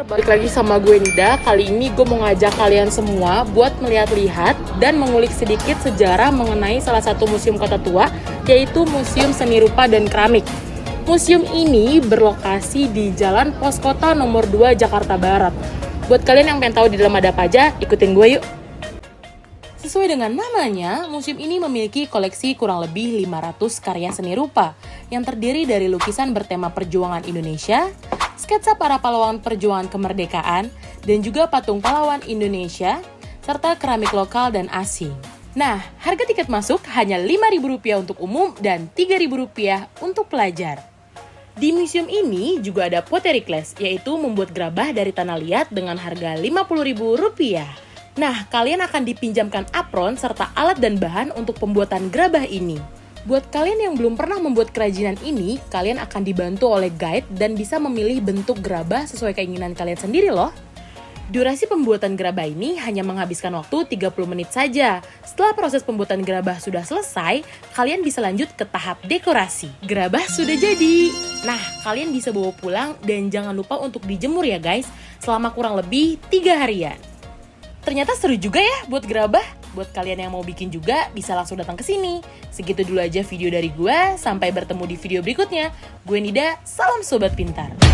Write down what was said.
balik lagi sama gue Nida. Kali ini gue mau ngajak kalian semua buat melihat-lihat dan mengulik sedikit sejarah mengenai salah satu museum kota tua, yaitu Museum Seni Rupa dan Keramik. Museum ini berlokasi di Jalan Pos Kota nomor 2 Jakarta Barat. Buat kalian yang pengen tahu di dalam ada apa aja, ikutin gue yuk. Sesuai dengan namanya, museum ini memiliki koleksi kurang lebih 500 karya seni rupa yang terdiri dari lukisan bertema perjuangan Indonesia, sketsa para pahlawan perjuangan kemerdekaan, dan juga patung pahlawan Indonesia, serta keramik lokal dan asing. Nah, harga tiket masuk hanya Rp5.000 untuk umum dan Rp3.000 untuk pelajar. Di museum ini juga ada pottery class, yaitu membuat gerabah dari tanah liat dengan harga Rp50.000. Nah, kalian akan dipinjamkan apron serta alat dan bahan untuk pembuatan gerabah ini. Buat kalian yang belum pernah membuat kerajinan ini, kalian akan dibantu oleh guide dan bisa memilih bentuk gerabah sesuai keinginan kalian sendiri loh. Durasi pembuatan gerabah ini hanya menghabiskan waktu 30 menit saja. Setelah proses pembuatan gerabah sudah selesai, kalian bisa lanjut ke tahap dekorasi. Gerabah sudah jadi. Nah, kalian bisa bawa pulang dan jangan lupa untuk dijemur ya guys, selama kurang lebih 3 harian. Ternyata seru juga ya buat gerabah. Buat kalian yang mau bikin juga, bisa langsung datang ke sini. Segitu dulu aja video dari gue, sampai bertemu di video berikutnya. Gue Nida, salam Sobat Pintar.